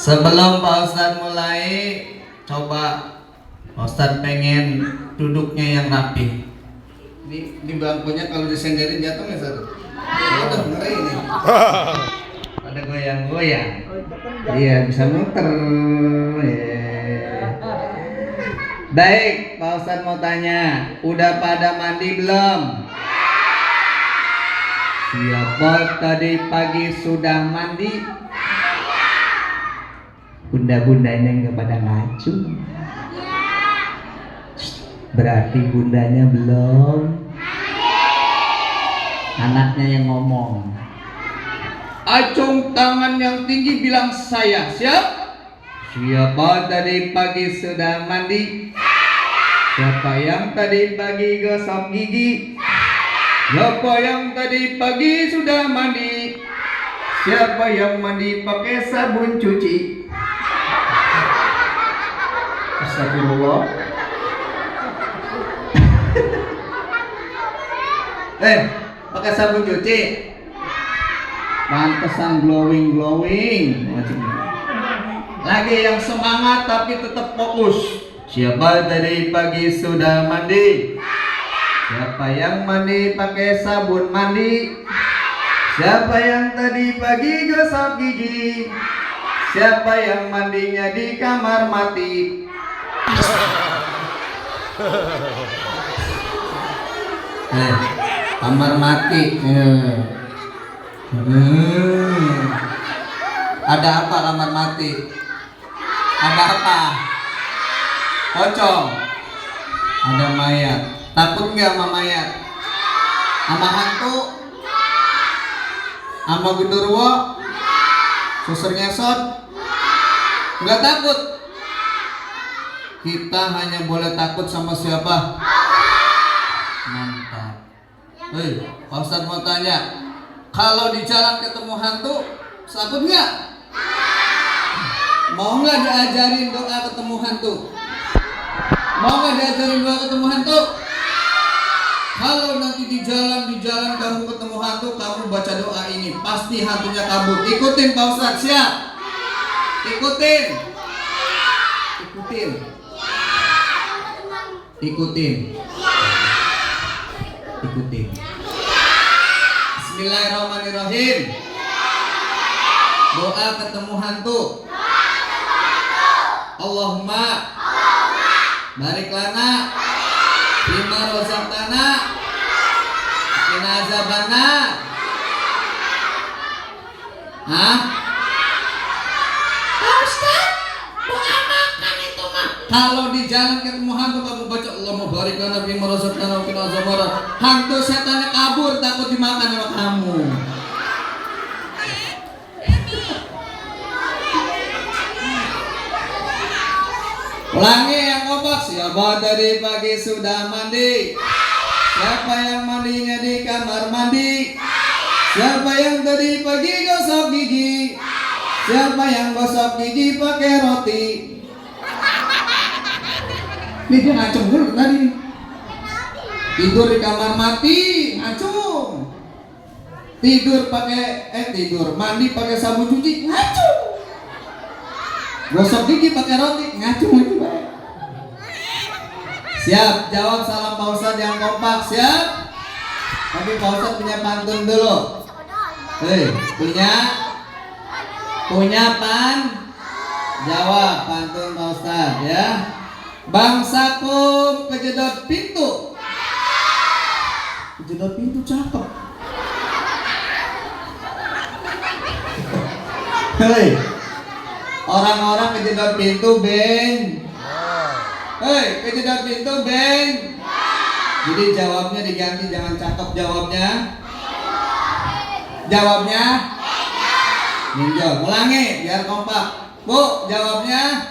Sebelum Pak Ustadz mulai, coba Pak Ustadz pengen duduknya yang rapi. Di bangkunya kalau disenderin jatuh nggak satu? Udah ngeri ini. Ada goyang-goyang. Iya bisa muter. Baik, Pak Ustadz mau tanya, udah pada mandi belum? Siapa tadi pagi sudah mandi? Bunda-bundanya nggak pada ngacu. Berarti bundanya belum. Anaknya yang ngomong. Acung tangan yang tinggi bilang saya. Siap? Siapa tadi pagi sudah mandi? Siapa yang tadi pagi gosok gigi? Siapa yang tadi pagi sudah mandi? Siapa yang mandi pakai sabun cuci? Astagfirullah. Pakai sabun cuci. Pantesan glowing. Lagi yang semangat tapi tetap fokus. Siapa tadi pagi sudah mandi? Siapa yang mandi pakai sabun mandi? Siapa yang tadi pagi gosok gigi? Siapa yang mandinya di kamar mati? Kamar mati. Ada apa kamar mati? Ada apa? Pocong. Ada mayat. Takut nggak sama mayat? Sama hantu? Sama genderuwo? Suster ngesot? Nggak takut? Kita hanya boleh takut sama siapa? Mantap. Pak Ustadz mau tanya, kalau di jalan ketemu hantu, takut nggak? Mau nggak diajarin doa ketemu hantu? Mau nggak diajarin doa ketemu hantu? Kalau nanti di jalan kamu ketemu hantu, kamu baca doa ini, pasti hantunya kabur. Ikutin Pak Ustadz, siap? Ikutin. Bismillahirrahmanirrahim. Doa ketemu hantu. Allahumma barik lana bima rozaqtana qina azabannar. Kalau di jalan ketemu hantu kamu baca Allahumma barik lana bima rozaqtana qina azabannar. Hantu setannya kabur, takut dimakan sama kamu. Ulangi yang kompak. Siapa tadi pagi sudah mandi? Siapa yang mandinya di kamar mandi? Siapa yang tadi pagi gosok gigi? Siapa yang gosok gigi pakai roti? Ini dia ngacung dulu tadi. Tidur di kamar mati, ngacung. Tidur mandi pakai sabun cuci, ngacung. Gosok gigi pakai roti, ngacung lagi baik. Siap, jawab salam Pak Ustadz yang kompak, siap? Tapi Pak Ustadz punya pantun dulu. Punya pan? Jawab pantun Pak Ustadz ya. Bangsakum kejedot pintu. Kejedot pintu cakep. Orang-orang kejedot pintu beng. Kejedot pintu beng. Jadi jawabnya diganti, jangan cakep jawabnya. Jawabnya benjol. Ulangi biar kompak. Bu, jawabnya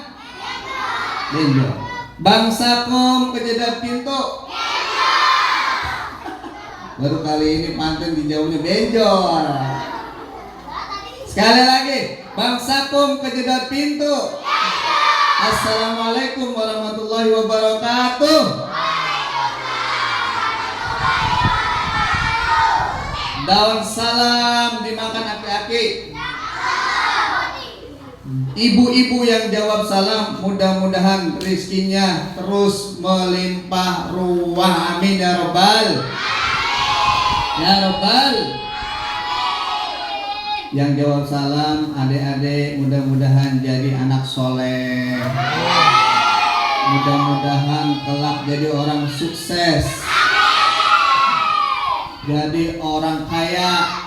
benjol. Bangsakum kejedot pintu. Baru kali ini pantun dijawabnya benjol. Sekali lagi, bangsakum kejedot pintu. Assalamualaikum warahmatullahi wabarakatuh. Daun salam dimakan aki-aki. Ibu-ibu yang jawab salam, mudah-mudahan rizkinya terus melimpah ruah. Amin ya Rabbal. Ya Rabbal. Yang jawab salam, adik-adik mudah-mudahan jadi anak soleh. Mudah-mudahan kelak jadi orang sukses. Jadi orang kaya.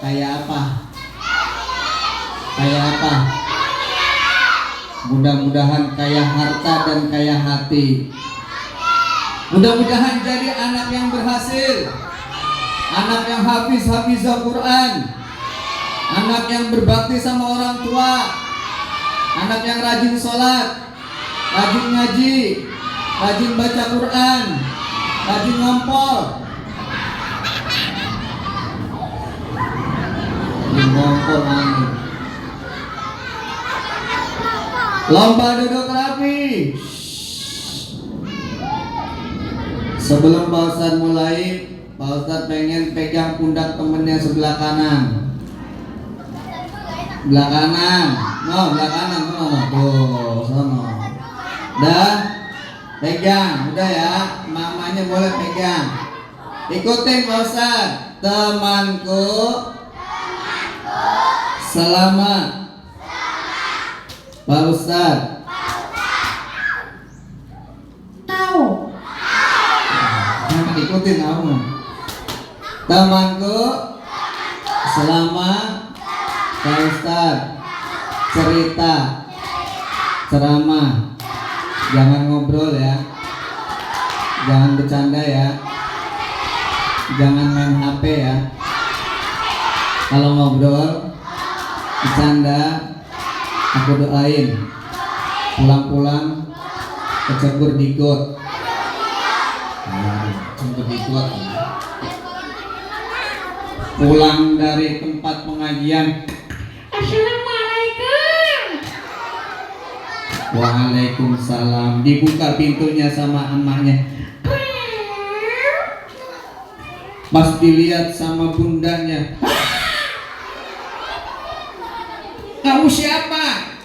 Kaya apa? Kaya apa? Mudah-mudahan kaya harta dan kaya hati. Mudah-mudahan jadi anak yang berhasil, anak yang hafiz-hafizah Quran, anak yang berbakti sama orang tua, anak yang rajin sholat, rajin ngaji, rajin baca Quran, rajin ngompol. Ngompol lagi. Lomba duduk rapi. Sebelum Pak Ustadz mulai, Pak Ustadz pengen pegang pundak temennya sebelah kanan. Belah kanan. No, belah kanan sono. Tuh, sono. Dah. Pegang, udah ya. Mamanya boleh pegang. Ikutin Pak Ustadz. Temanku selamat. Pak Ustadz tahu. Jangan ikutin aku. Temanku selamat. Pak Ustadz cerita, ceramah. Jangan ngobrol ya. Jangan bercanda ya. Jangan main HP ya. Kalau ngobrol, bercanda, aku doain pulang-pulang kecebur di got. Kecebur di got. Pulang dari tempat pengajian, Assalamualaikum. Waalaikumsalam. Dibuka pintunya sama emaknya. Pas dilihat sama bundanya, kamu siapa?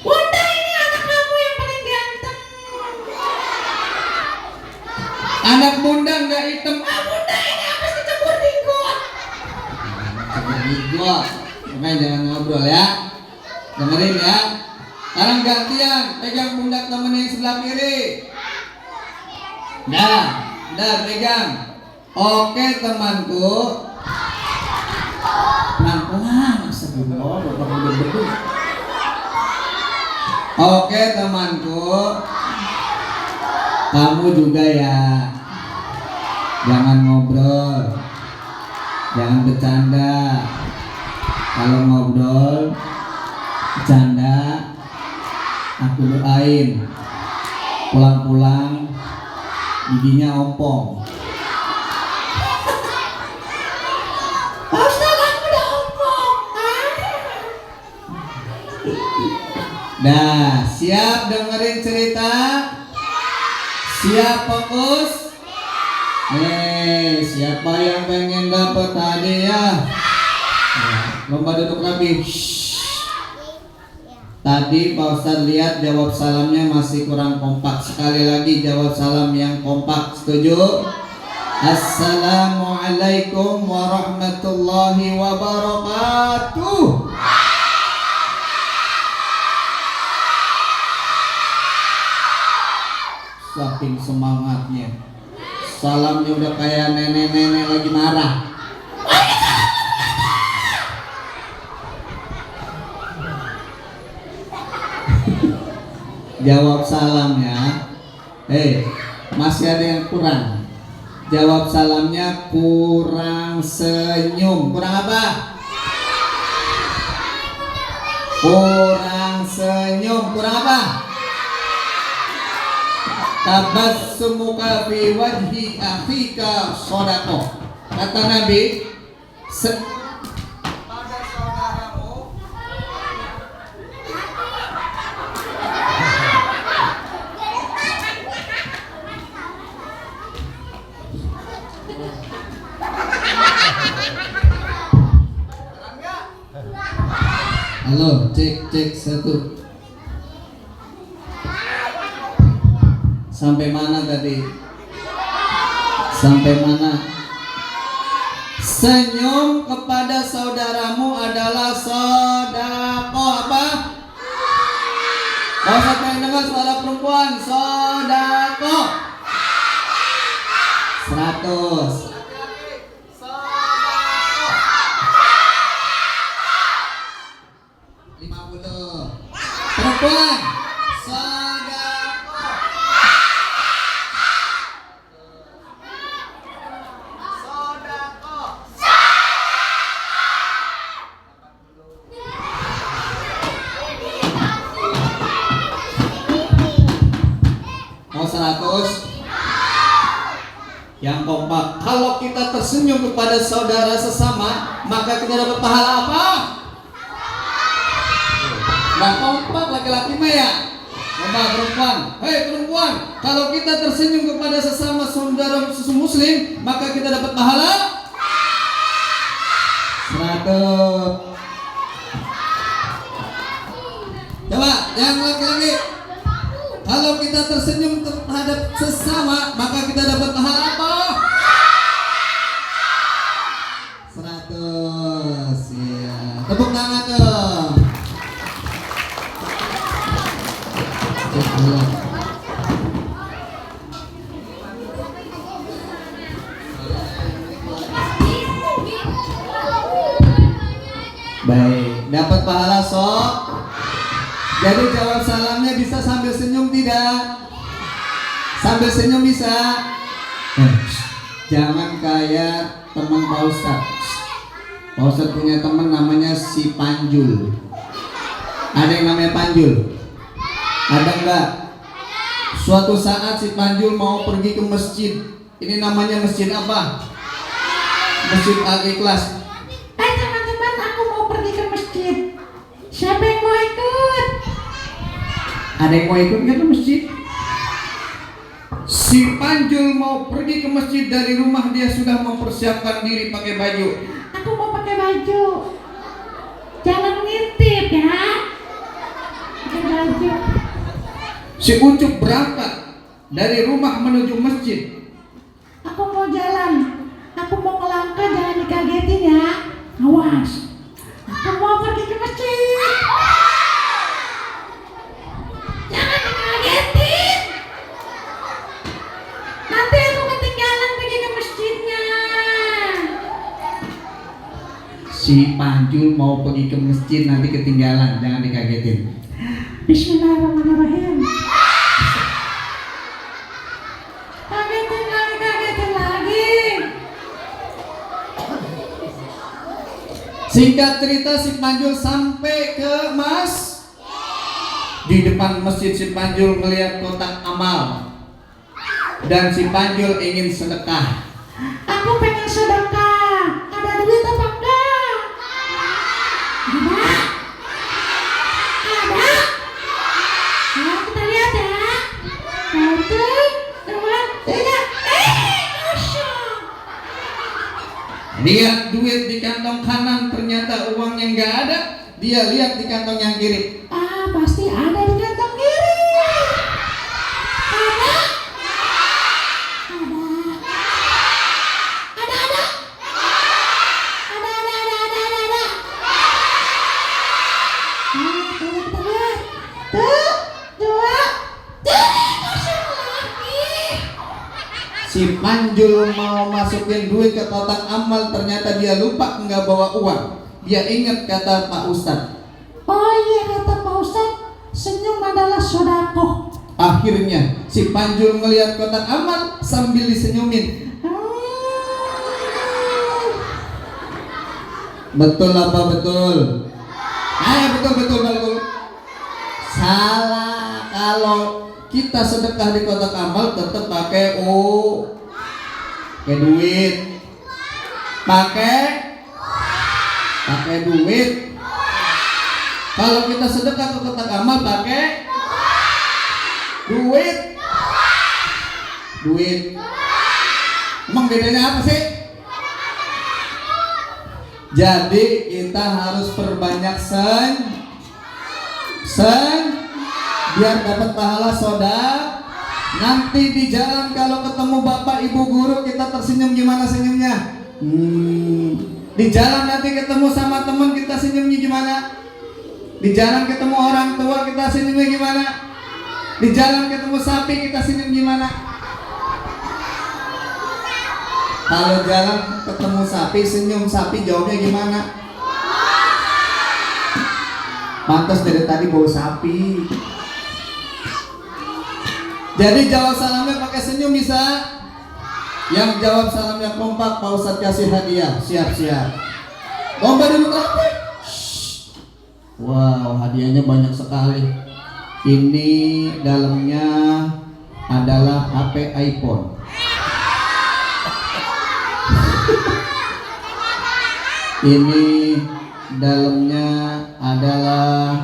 Bunda, ini anak kamu yang paling ganteng. Anak bunda nggak hitam. Bunda, ini habis kecebur di got. Kecebur di got. Makanya jangan ngobrol ya. Dengerin ya. Sekarang gantian, pegang pundak temen yang sebelah kiri. Dah pegang. Oke temanku. Pelan-pelan. Oke temanku, kamu juga ya. Jangan ngobrol, jangan bercanda. Kalau ngobrol, bercanda, aku doain pulang-pulang giginya ompong. Nah, siap dengerin cerita? Siap fokus? Siapa yang pengen dapat hadiah? Lomba duduk rapi. Tadi Pak Ustadz lihat jawab salamnya masih kurang kompak. Sekali lagi jawab salam yang kompak. Setuju? Assalamualaikum warahmatullahi wabarakatuh. Saking semangatnya, salamnya udah kayak nenek-nenek lagi marah. Jawab salamnya, masih ada yang kurang. Jawab salamnya kurang senyum. Kurang apa? Kurang senyum. Kurang apa? Tabassumuka fi wajhi akhika shadaqah. Kata Nabi, pada saudaramu Halo, cek cek satu. Sampai mana tadi? Sampai mana? Senyum kepada saudaramu adalah sodako apa? Mau siapa yang dengar suara perempuan? Sodako 100. Perempuan sodako. Sodako. Mau 100. Yang kompak. Kalau kita tersenyum kepada saudara sesama, maka kita dapat pahala apa? Nah, kompak laki-laki mah ya. Coba perempuan. Hei perempuan, kalau kita tersenyum kepada sesama saudara muslim, maka kita dapat pahala 100. Coba yang laki-laki, kalau kita tersenyum terhadap sesama, maka kita dapat pahala apa? 100. Ya. Tepuk tangan dong. Baik, dapat pahala sok. Jadi jawab salamnya bisa sambil senyum tidak? Sambil senyum bisa. Jangan kayak teman Pak Ustadz. Pak Ustadz punya teman namanya si Panjul. Ada yang namanya Panjul? Ada enggak? Suatu saat si Panjul mau pergi ke masjid. Ini namanya masjid apa? Masjid Al-Ikhlas. Teman-teman, aku mau pergi ke masjid. Siapa yang mau ikut? Ada yang mau ikut nggak ke masjid? Si Panjul mau pergi ke masjid, dari rumah dia sudah mempersiapkan diri pakai baju. Aku mau pakai baju. Jangan ngintip ya. Pakai baju. Si Ucup berangkat dari rumah menuju masjid. Aku mau jalan. Aku mau ngelangkah, jangan dikagetin ya. Awas. Aku mau pergi ke masjid. Jangan dikagetin. Nanti aku ketinggalan pergi ke masjidnya. Si Panjul mau pergi ke masjid, nanti ketinggalan, jangan dikagetin. Bismillahirrahmanirrahim. Kagetin lagi. Singkat cerita, si Panjul sampai ke di depan masjid. Si Panjul melihat kotak amal dan si Panjul ingin sedekah. Aku pengen sedekah. Ada duit apa enggak? Ada. Ada. Nah, kita lihat ya. 1, 2, 3. Kosong. Lihat duit di kantong kanan, ternyata uangnya nggak ada. Dia lihat di kantong yang kiri. Pasti ada di kantong kiri. Ada. Si Panjul mau masukin duit ke kotak amal, ternyata dia lupa nggak bawa uang. Dia ingat kata Pak Ustadz. Oh iya, kata Pak Ustadz, senyum adalah sodako. Akhirnya si Panjul melihat kotak amal sambil disenyumin. Betul apa betul? Ayo betul. Salah. Kalau kita sedekah di kotak amal tetap pakai duit. Pakai duit. Kalau kita sedekah ke kotak amal pakai duit. Emang bedanya apa sih? Jadi kita harus perbanyak biar dapat pahala soda. Nanti di jalan kalau ketemu bapak ibu guru kita tersenyum, gimana senyumnya? Di jalan nanti ketemu sama teman kita senyumnya gimana? Di jalan ketemu orang tua kita senyumnya gimana? Di jalan ketemu sapi kita senyum gimana? Kalau jalan ketemu sapi senyum, sapi jawabnya gimana? Pantas dari tadi bau sapi. Jadi jawab salamnya pakai senyum bisa? Yang jawab salamnya kompak, Pak Ustadz kasih hadiah. Siap-siap. Lomba dulu apa? Wow, hadiahnya banyak sekali. Ini dalamnya adalah HP iPhone. Ini dalamnya adalah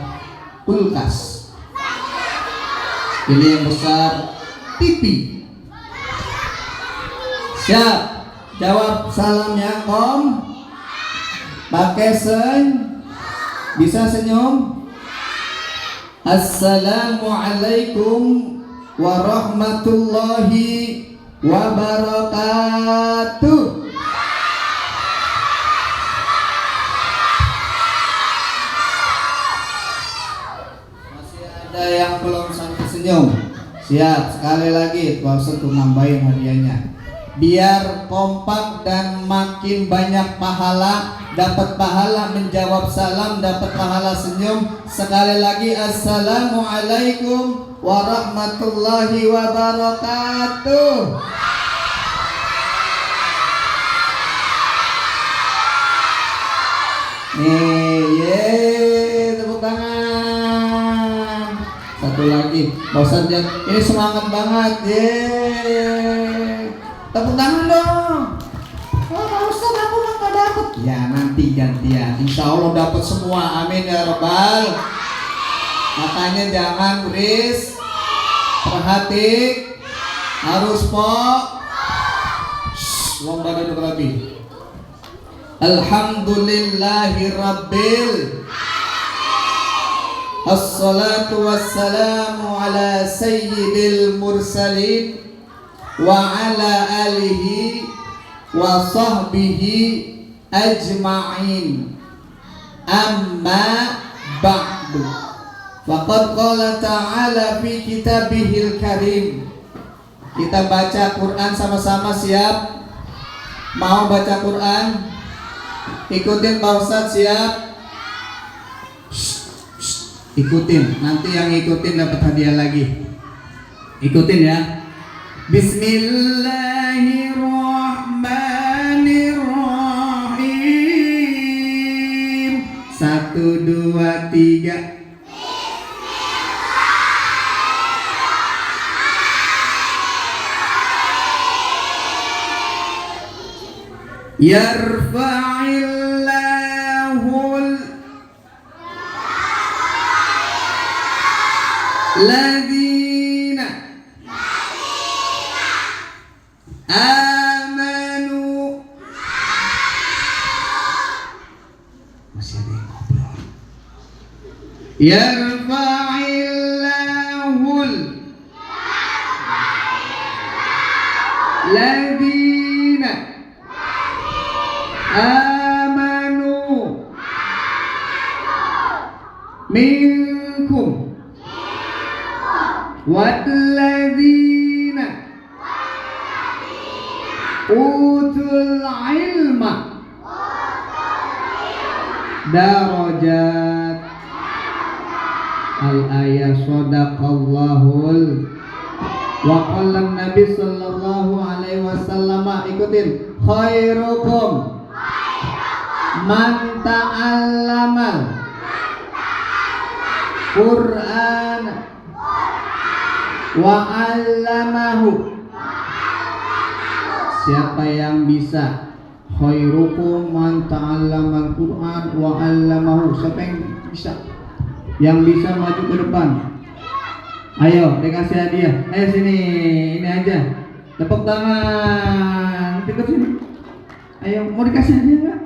kulkas. Ini yang besar TV. Siap. Jawab salamnya Om. Pakai bisa senyum. Assalamualaikum warahmatullahi wabarakatuh. Masih ada yang belum sampai senyum. Siap, sekali lagi Pak Ustadz tuh nambahin hadiahnya. Biar kompak dan makin banyak pahala, dapat pahala menjawab salam, dapat pahala senyum. Sekali lagi, assalamualaikum warahmatullahi wabarakatuh. Tepuk tangan. Satu lagi, bosan dia. Ini semangat banget, tepuk tangan dong. Oh, Pak Ustadz, aku mah nggak dapet. Ya nanti gantian, insya Allah dapat semua, amin ya robbal. Makanya jangan guris, perhatik, harus lomba duduk lagi. Alhamdulillahi rabbil, assalatu wassalamu ala sayyidil mursalin wa ala alihi wa sahbihi ajma'in, amma ba'du. Faqad qala ta'ala fi kitabihil karim. Kita baca Quran sama-sama, siap? Mau baca Quran? Ikutin Pak Ustadz, siap? Ikutin, nanti yang ikutin dapat hadiah lagi. Ikutin ya. Bismillahirrahmanirrahim. 1, 2, 3. Yarfa'illahul ladina amanu. Masih ada yang ngobrol. Yarfa'illahul ladina amanu minkum walladzina utul ilma darajat. Al-ayat sadaqallahul wa qala Nabi sallallahu alaihi wasallam. Ikutin. Khairukum man ta'allamal Qur'an wa 'allamahu. Siapa yang bisa? Khairukum man ta'allamal Qur'an wa 'allamahu. Siapa yang bisa? Yang bisa maju ke depan. Ayo, dikasih hadiah. Ayo sini, ini aja. Tepuk tangan. Ikut sini. Ayo, mau dikasih hadiah enggak?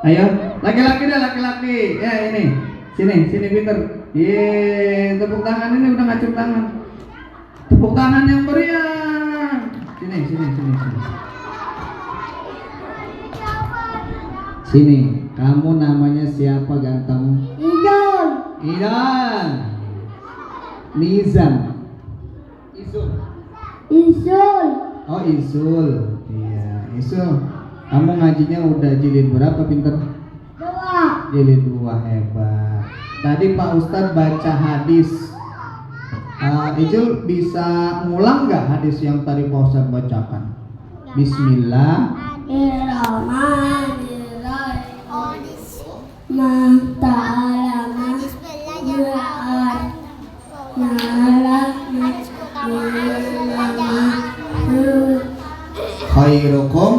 Ayo, laki-laki dah, laki-laki. Ya ini, sini pinter. Ye, tepuk tangan ini udah ngacung tangan. Tepuk tangan yang meriah. Sini. Sini, kamu namanya siapa ganteng? Idan. Nizam. Isul. Oh, Isul. Iya, Isul. Kamu ngajinya udah jilid berapa, pinter? 2. Jilid 2, hebat. Tadi Pak Ustadz baca hadis. Ijul bisa ngulang nggak hadis yang tadi Pak Ustadz bacakan? Bismillah. Khairukum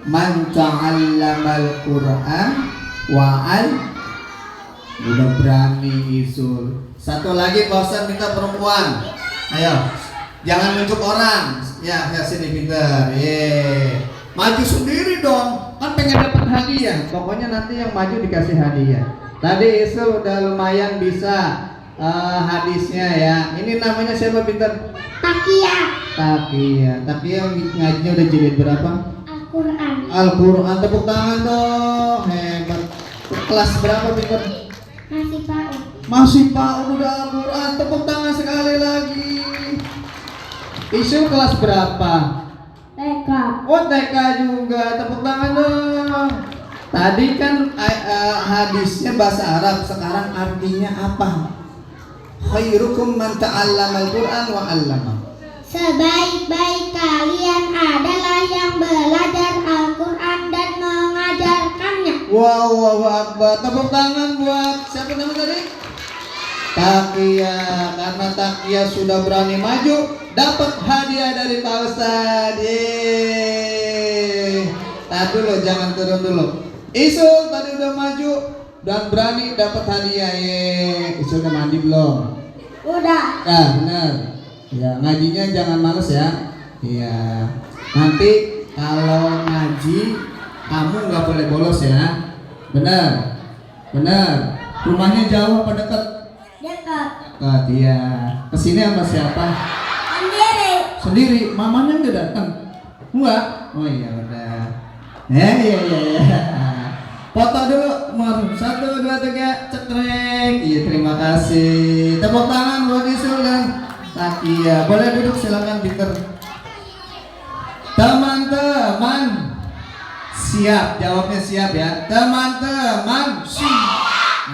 man ta'allamal Qur'an wa'al. Udah berani Isul. Satu lagi Pak Ustadz minta perempuan. Ayo, jangan nunjuk orang. Ya sini pinter. Maju sendiri dong. Kan pengen dapat hadiah. Pokoknya nanti yang maju dikasih hadiah. Tadi Isul udah lumayan bisa hadisnya ya. Ini namanya siapa, pinter? Takia ngajinya udah jilid berapa? Al-Quran. Tepuk tangan dong. Hebat. Kelas berapa, pinter? Masih PAUD udah Al-Quran. Tepuk tangan sekali lagi. Isu kelas berapa? TK. Oh, TK juga. Tepuk tangan dong. Tadi kan hadisnya bahasa Arab. Sekarang artinya apa? Khairukum man ta'allamal Qur'an wa 'allama. Sebaik-baik kalian adalah yang belajar Al-Quran dan mengajarkannya. Wow, akbar. Tepuk tangan buat siapa nama tadi? Takia. Karena Takia sudah berani maju, dapat hadiah dari Pak Ustadz. Tahan dulu, jangan turun dulu. Isul tadi udah maju dan berani dapat hadiah. Isul udah mandi belum? Udah. Ya, benar. Ya, ngajinya jangan males ya. Iya. Nanti kalau ngaji kamu nggak boleh bolos ya. Benar. Rumahnya jauh apa dekat? Dekat. Dekat, iya. Kesini sama siapa? Sendiri. Mamanya nggak datang? Enggak. Oh iya udah. Iya. Foto dulu, Mar. 1, 2, 3, cekrek. Iya, terima kasih. Tepuk tangan buat Isul dan Takia. Boleh duduk, silakan, Peter. Teman-teman siap, jawabnya siap ya. Teman-teman siap.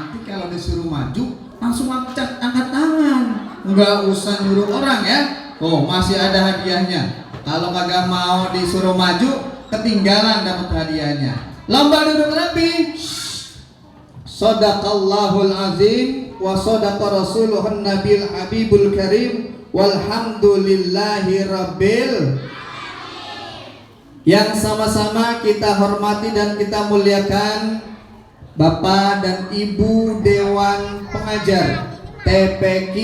Nanti kalau disuruh maju langsung angkat tangan. Enggak usah nyuruh orang ya. Oh, masih ada hadiahnya. Kalau kagak mau disuruh maju, ketinggalan dapat hadiahnya. Lomba duduk rapi. Shadaqallahul azim wa shadaqa rasuluhun nabil habibul karim walhamdulillahi rabbil. Yang sama-sama kita hormati dan kita muliakan Bapak dan Ibu Dewan Pengajar TPQ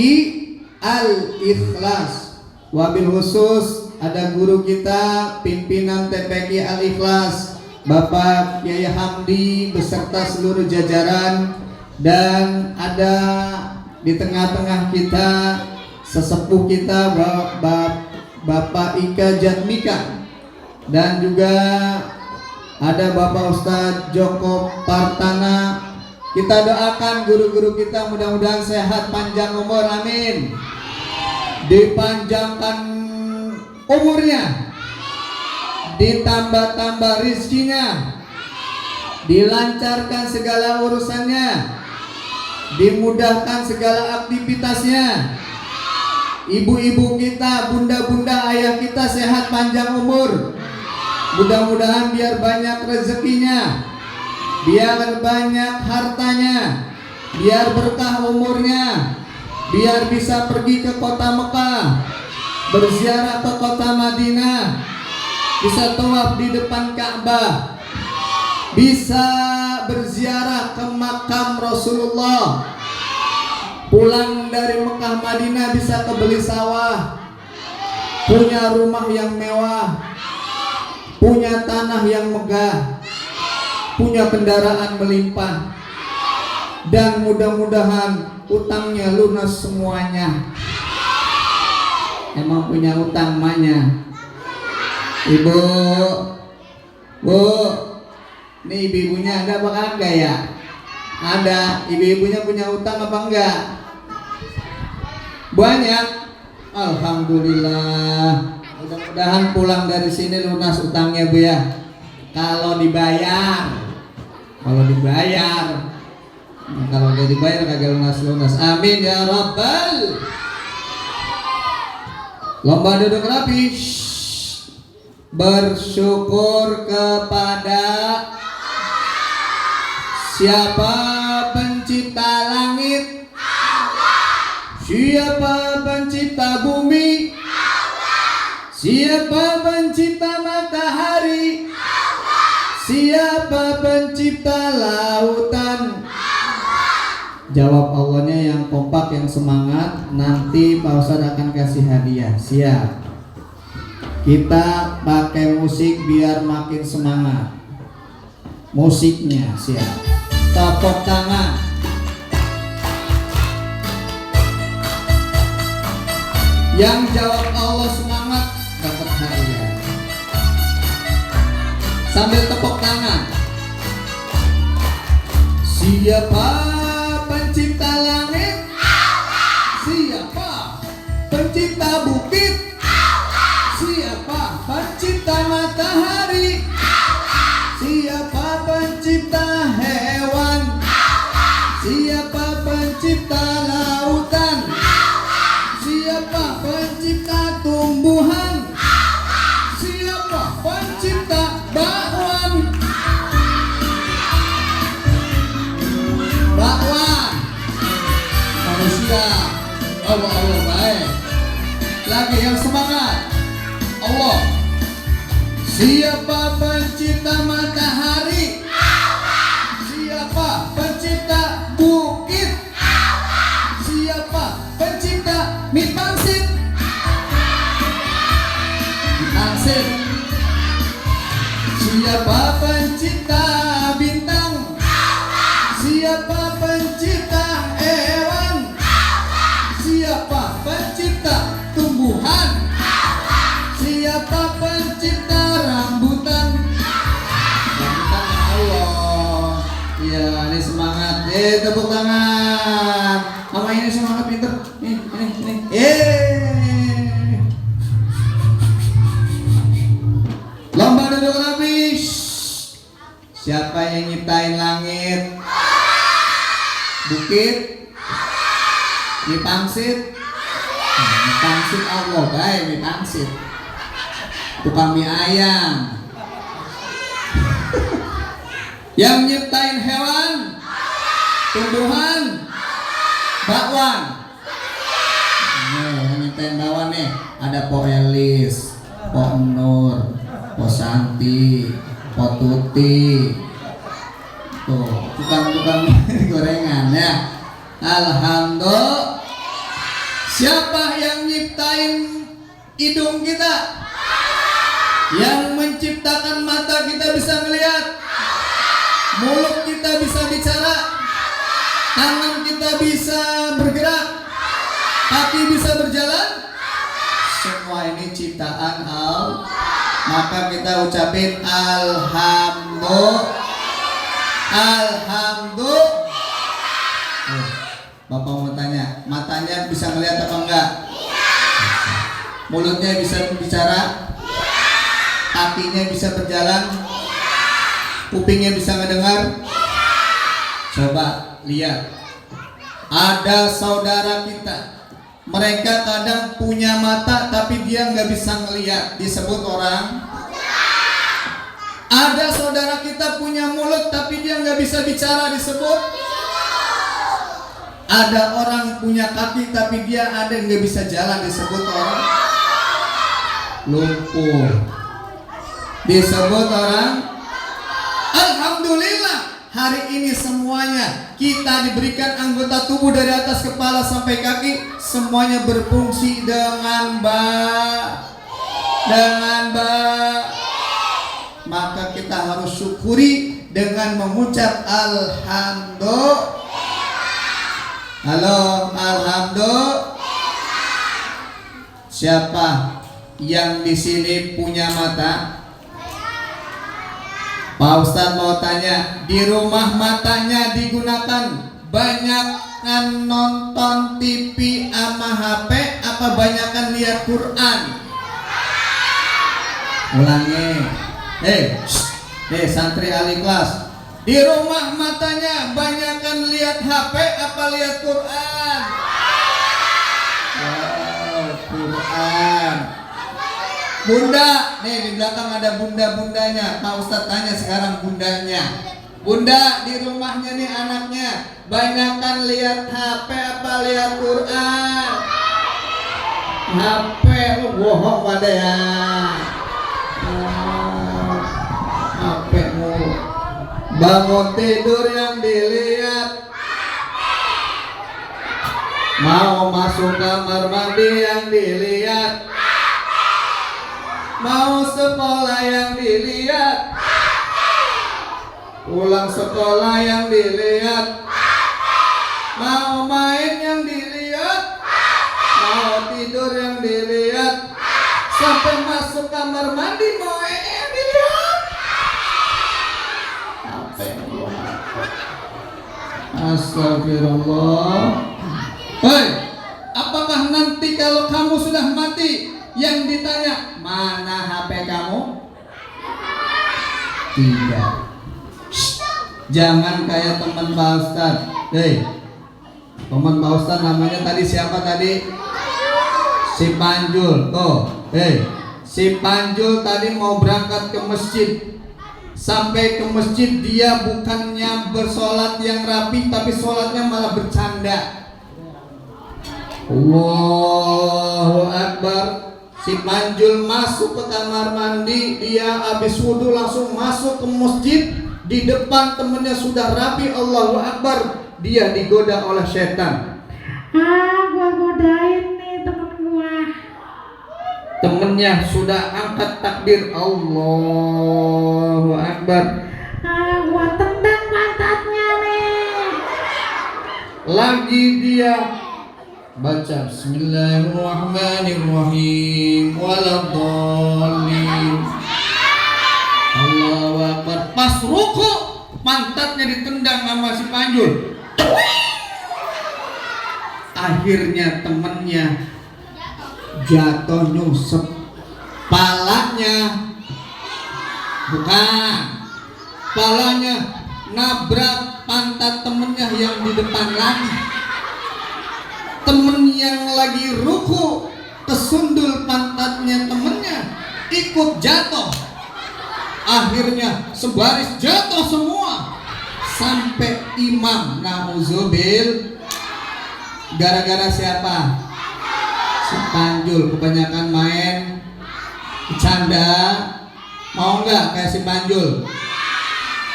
Al-Ikhlas. Wabil khusus ada guru kita pimpinan TPQ Al-Ikhlas Bapak Kiai Hamdi beserta seluruh jajaran, dan ada di tengah-tengah kita sesepuh kita Bapak Ika Jatmika, dan juga ada Bapak Ustadz Joko Partana. Kita doakan guru-guru kita mudah-mudahan sehat panjang umur, amin. Dipanjangkan umurnya, ditambah-tambah rizkinya, dilancarkan segala urusannya, dimudahkan segala aktivitasnya. Ibu-ibu kita, bunda-bunda, ayah kita sehat panjang umur. Mudah-mudahan biar banyak rezekinya, biar banyak hartanya, biar berkah umurnya, biar bisa pergi ke kota Mekah, berziarah ke kota Madinah, bisa tawaf di depan Ka'bah, bisa berziarah ke makam Rasulullah, pulang dari Mekah Madinah bisa kebeli sawah, punya rumah yang mewah, punya tanah yang megah, punya kendaraan melimpah, dan mudah-mudahan utangnya lunas semuanya. Emang punya utang mahnya? Ibu, Bu, ini ibu-ibunya ada apa enggak ya? Ada. Ibu-ibunya punya utang apa enggak? Banyak. Alhamdulillah. Mudah-mudahan pulang dari sini lunas utangnya, Bu ya. Kalau dibayar. Kalau nggak dibayar kagak lunas-lunas. Amin ya Rabbal. Lomba duduk rapi. Bersyukur kepada siapa pencipta langit, siapa pencipta bumi, siapa pencipta matahari, siapa pencipta lautan. Jawab Allahnya yang kompak, yang semangat. Nanti Pak Ustadz akan kasih hadiah. Siap? Kita pakai musik biar makin semangat. Musiknya siap. Tepuk tangan. Yang jawab Allah semangat dapat hadiah. Sambil tepuk tangan. Siapa pencipta langit? Siapa pencipta bukit? Siapa pencipta matahari? Siapa pencipta hewan? Siapa pencipta lautan? Siapa pencipta tumbuhan? Siapa pencipta bakwan? Bakwan manusia. Allah baik. Lagi yang semangat. Allah. Siapa pencipta matahari? Siapa pencipta bukit? Siapa pencipta mie pangsit? Siapa pencipta bintang? Siapa pencipta hewan? Siapa pencipta tumbuhan? Siapa pencipta rambutan? Rambutan Allah. Iya, ini semangat. Tepuk tangan. Mama ini semangat pinter. Ini. Lomba duduk rapi. Siapa yang nyiptain langit? Bukit? Mie pangsit? Mie pangsit Allah, baik mie pangsit. Tukang mie ayam. Yang nyiptain hewan, tumbuhan, bakwan. Nih, yang nyiptain bakwan nih ada Po Elis, Po Nur, Po Santi, Po Tuti. Tuh, tukang-tukang gorengan ya. Alhamdulillah. Siapa yang nyiptain hidung kita? Yang menciptakan mata kita bisa melihat, mulut kita bisa bicara, tangan kita bisa bergerak, kaki bisa berjalan. Semua ini ciptaan Allah. Maka kita ucapin Alhamdulillah. Bapak mau tanya, matanya bisa melihat apa enggak? Mulutnya bisa berbicara? Kakinya bisa berjalan? Kupingnya bisa mendengar? Coba lihat. Ada saudara kita, mereka kadang punya mata tapi dia nggak bisa ngelihat, disebut orang. Ada saudara kita punya mulut tapi dia nggak bisa bicara, disebut. Ada orang punya kaki tapi dia ada yang nggak bisa jalan, disebut orang lumpuh, disebut orang. Alhamdulillah, hari ini semuanya kita diberikan anggota tubuh dari atas kepala sampai kaki, semuanya berfungsi dengan baik. Maka kita harus syukuri dengan mengucap alhamdulillah. Halo, alhamdulillah. Siapa yang di sini punya mata? Pak Ustadz mau tanya, di rumah matanya digunakan banyakan nonton TV sama HP apa banyakan lihat Quran? Ulangi. Santri ahli kelas. Di rumah matanya banyakan lihat HP apa lihat Quran? Quran. Bunda, nih di belakang ada bunda-bundanya. Pak Ustadz tanya sekarang bundanya. Bunda, di rumahnya nih anaknya banyakan lihat HP apa lihat Quran? HP, lu bohong pada ya. HP mulu. Bangun tidur yang dilihat. Mau masuk kamar mandi yang dilihat. Mau sekolah yang dilihat. Pulang sekolah yang dilihat. Mau main yang dilihat. Mau tidur yang dilihat. Sampai masuk kamar mandi mau yang dilihat. Astagfirullah. Hei, apakah nanti kalau kamu sudah mati yang ditanya mana HP kamu? Tidak. Jangan kayak teman Pak Ustadz. Teman Pak Ustadz namanya tadi siapa tadi? Si Panjul. Si Panjul tadi mau berangkat ke masjid. Sampai ke masjid dia bukannya bersolat yang rapi, tapi solatnya malah bercanda. Allahu Akbar. Si Panjul masuk ke kamar mandi, dia habis wudhu langsung masuk ke masjid. Di depan temennya sudah rapi, Allahu Akbar. Dia digoda oleh setan. Gua godain nih temen gua. Temennya sudah angkat takbir, Allahu Akbar. Gua tendang pantatnya nih. Lagi dia baca Bismillahirrahmanirrahim waladhdallin. Allahu Akbar. Pas ruku pantatnya ditendang sama si Panjul. Akhirnya temennya jatuh nyusep. Palanya bukan, palanya nabrak pantat temennya yang di depan lagi. Temen yang lagi ruku kesundul pantatnya temennya, ikut jatuh. Akhirnya sebaris jatuh semua sampai imam. Nauzubil. Gara-gara siapa? Si Panjul kebanyakan main bercanda. Mau nggak kayak si Panjul?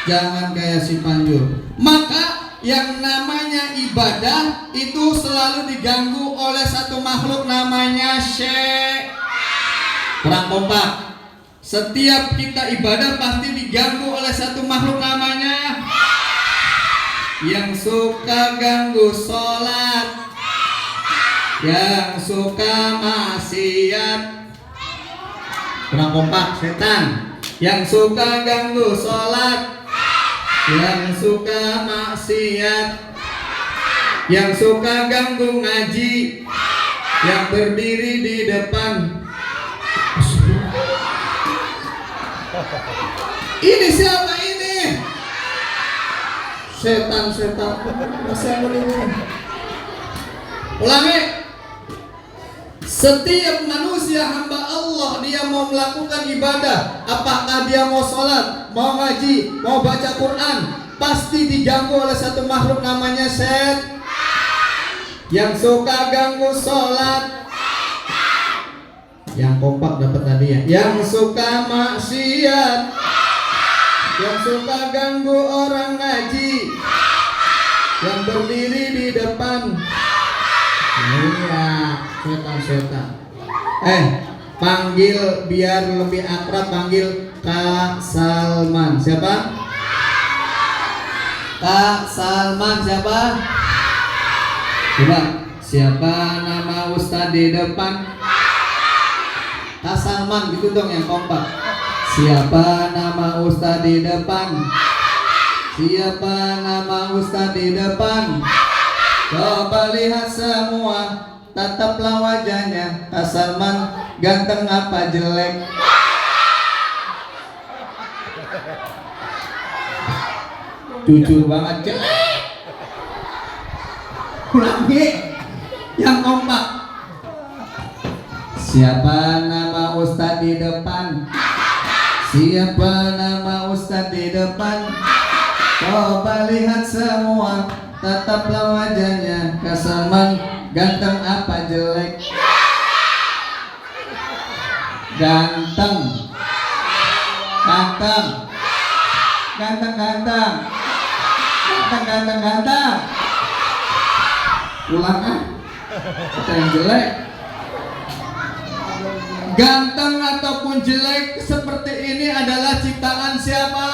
Jangan kayak si Panjul. Maka yang namanya ibadah itu selalu diganggu oleh satu makhluk namanya syaitan. Kurang kompak. Setiap kita ibadah pasti diganggu oleh satu makhluk namanya yang suka ganggu sholat, yang suka maksiat. Kurang kompak, setan. Yang suka ganggu sholat, yang suka maksiat, yang suka ganggu ngaji, yang berdiri di depan. Ini siapa ini? Setan-setan. Ulangi. Setiap manusia hamba Allah dia mau melakukan ibadah, apakah dia mau sholat, mau ngaji, mau baca Quran, pasti diganggu oleh satu makhluk namanya setan. Yang suka ganggu sholat, yang kompak dapat tadi ya. Yang suka maksiat, yang suka ganggu orang ngaji, yang berdiri di depan. Iya, setan-setan. Panggil biar lebih akrab, panggil Kak Salman. Siapa? Kak Salman siapa? Coba, siapa nama Ustadz di depan? Kak Salman gitu dong yang kompak. Siapa nama Ustadz di depan? Siapa nama Ustadz di depan? Coba lihat semua, tataplah wajahnya. Kak Salman ganteng apa jelek? Jujur banget jelek. Ulangi yang kompak. Siapa nama Ustadz di depan? Siapa nama Ustadz di depan? Coba lihat semua, tataplah wajahnya. Kak Salman ganteng apa jelek? Ganteng. Ganteng. Ganteng. Ganteng. Ulang ah. Kata yang jelek. Ganteng ataupun jelek seperti ini adalah ciptaan siapa?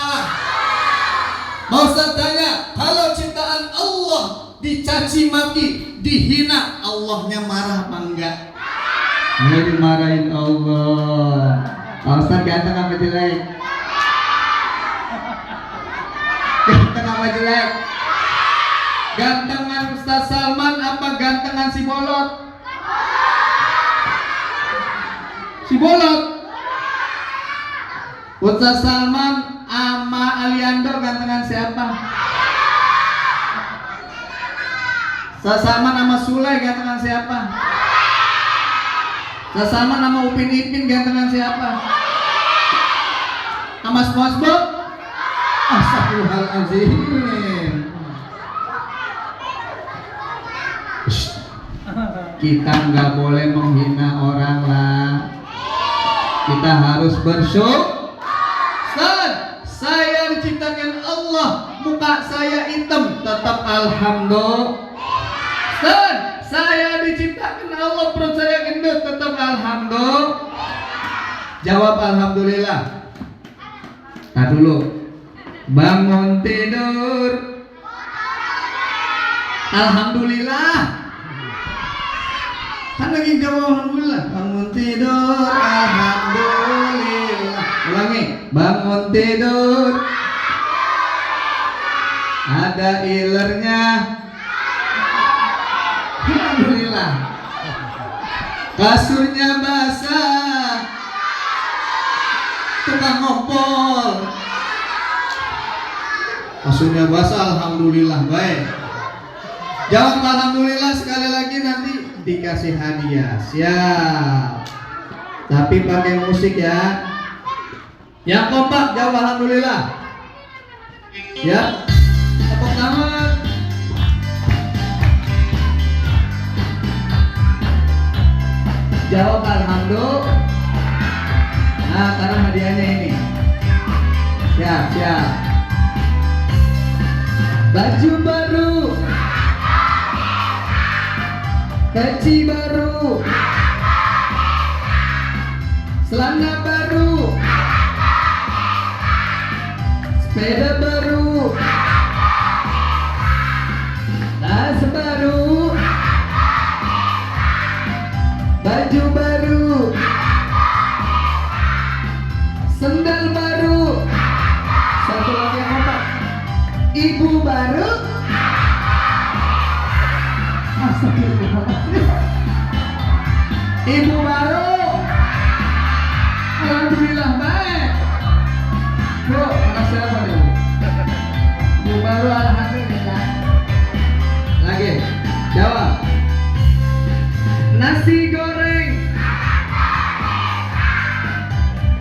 Mau saya tanya, kalau ciptaan Allah dicaci maki, dihina, Allahnya marah apa enggak? Nggak dimarahin Allah. Pak Ustaz ganteng apa jelek? Ganteng apa jelek? Gantengan Ustaz Salman apa gantengan si Bolot? Si Bolot. Ustaz Salman sama Aliando gantengan siapa? Ustaz Salman sama Sule gantengan siapa? Ustaz Salman sama Upin Ipin gantengan siapa? Sama SpongeBob? Astagfirullahaladzim. Kita nggak boleh menghina orang lah. Kita harus bersyukur. Ustaz, saya diciptakan Allah, muka saya hitam, tetap alhamdulillah. Ustaz, saya diciptakan Allah, perut saya gendut, tetap alhamdulillah. Jawab alhamdulillah. Nah dulu, bangun tidur, alhamdulillah. Kan lagi jawab alhamdulillah. Bangun tidur, alhamdulillah. Ulangi, bangun tidur, ada ilernya, alhamdulillah. Kasurnya basah, tukang ngopol. Kasurnya basah, alhamdulillah. Baik, jawab alhamdulillah sekali lagi, nanti dikasih hadiah. Siap. Tapi pakai musik ya. Yang kompak jawab alhamdulillah. Ya. Tepuk tangan. Jawab alhamdulillah. Nah, sekarang hadiahnya ini. Siap. Baju baru, peci baru, celana baru, sepeda baru, tas baru, baju baru, sendal baru, satu lagi yang kompak, ibu baru. Ibu baru, alhamdulillah baik. Bro, anak siapa nih? Ibu baru, alhamdulillah. Lagi, jawab. Nasi goreng,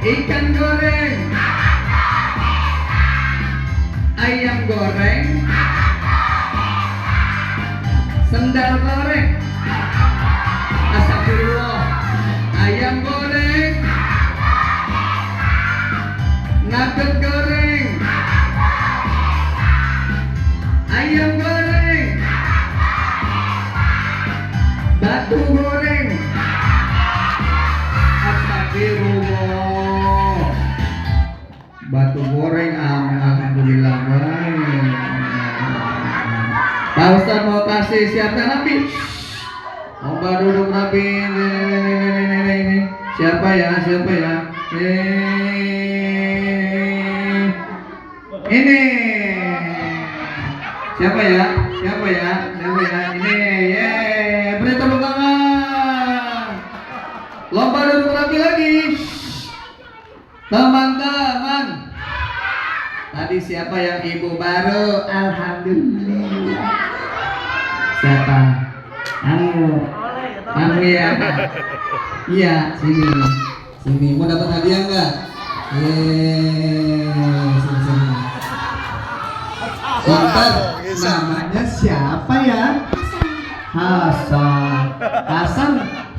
ikan goreng, ayam goreng, sendal goreng, astagfirullah, ayam goreng, nugget goreng, ayam goreng, batu goreng, astagfirullah. Batu goreng, alhamdulillah. Pak Ustaz mau kasih siapa Nabi? Coba duduk Nabi. Siapa ya? Ini. Siapa ya? Ini. Beri tepuk tangan. Lomba duduk Nabi lagi. Teman-teman, tadi siapa yang ibu baru? Alhamdulillah. Siapa? Kamu ya? Iya, sini. Mau dapat hadiah nggak? Sini. Bentar, namanya siapa ya? Hasan.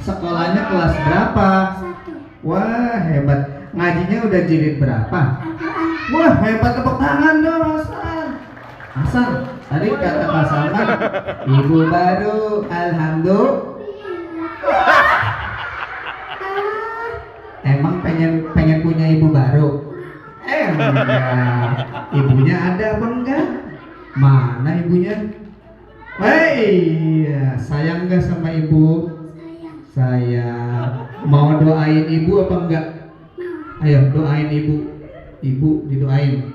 Sekolahnya kelas berapa? Wah, hebat. Ngajinya udah jilid berapa? Wah, hebat, tepuk tangan dong Hasan. Tadi kata Kak Salman, ibu baru, alhamdulillah. Emang pengen punya ibu baru? Enggak. Ibunya ada apa enggak? Mana ibunya? Sayang enggak sama ibu? Sayang. Mau doain ibu apa enggak? Ayo doain ibu. Ibu didoain.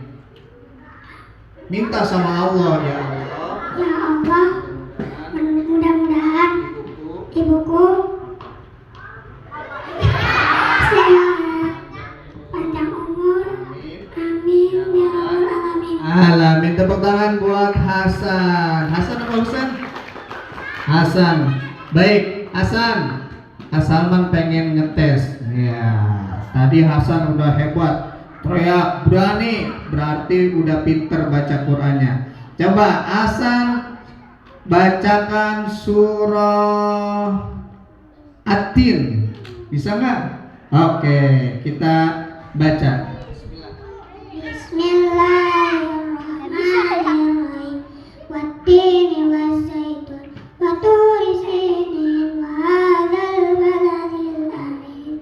Minta sama Allah, ya Allah. Ya Allah, mudah-mudahan ibuku sehat, panjang umur. Amin ya rabbal alamin. Alamin. Tepuk tangan buat Hasan. Hasan apa Hasan? Hasan. Baik, Hasan. Salman pengen ngetes. Ya. Tadi Hasan udah hebat, teriak berani, berarti udah pinter baca Qur'annya. Coba Hasan bacakan surah At-Tin. Bisa nggak? Oke, kita baca. Bismillahirrahmanirrahim. Wattini waszaitun wa turi sinin wa hadzal baladil amin.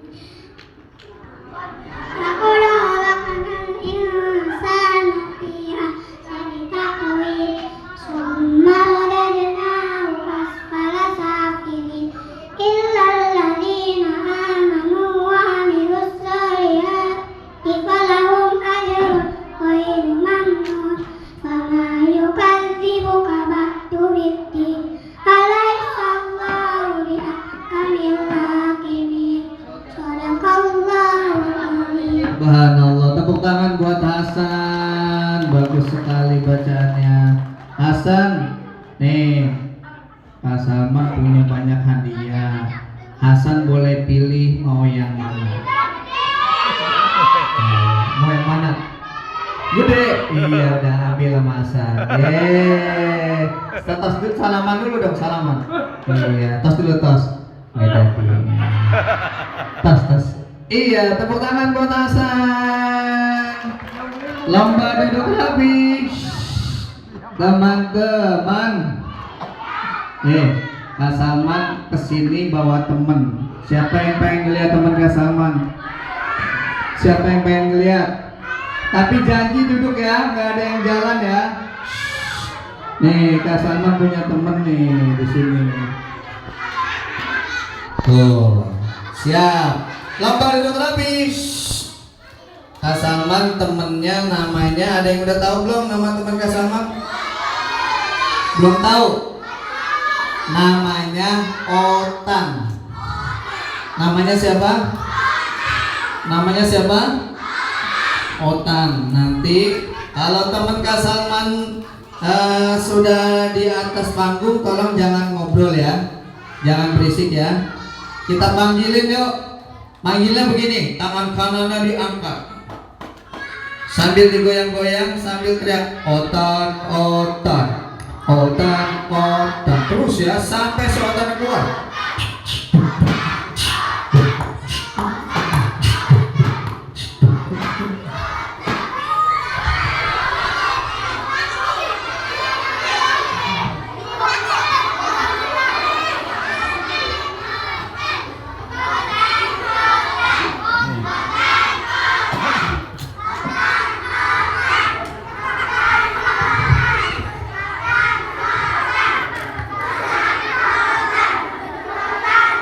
Laqad khalaqnal insana fi ahsani taqwim summa radadnahu asfala safilin illa alladhina amanu wa amilus solihati falahum ajrun ghairu mamnun fama yukadzibuka ba'du biddin alaysa Allahu biahkamil hakimin. Shadaqallahul azim. Subhanallah, tepuk tangan buat Hasan. Bagus sekali bacaannya. Hasan, nih Pak Salman punya banyak hadiah. Hasan boleh pilih mau yang mana. Mau yang mana? Gede. Iya, udah ambil sama Hasan. Tos dulu, salaman dulu dong, salaman. Iya, tos dulu tos. Tos. Iya, tepuk tangan buat Hasan. Lomba duduk rapi. Teman-teman. Kak Salman kesini bawa temen. Siapa yang pengen ngeliat teman Kak Salman? Siapa yang pengen ngeliat? Tapi janji duduk ya, nggak ada yang jalan ya. Nih, Kak Salman punya temen nih di sini. Tuh, siap. Lomba duduk rapi. Kak Salman temennya namanya, ada yang udah tahu belum nama teman Kak Salman? Belum tahu. Namanya Otan. Namanya siapa? Otan. Nanti kalau teman Kak Salman sudah di atas panggung, tolong jangan ngobrol ya, jangan berisik ya. Kita panggilin yuk. Manggilnya begini, tangan kanannya diangkat, sambil digoyang-goyang, sambil teriak Otan, Otan, Otan, Otan. Terus ya sampai seotan keluar.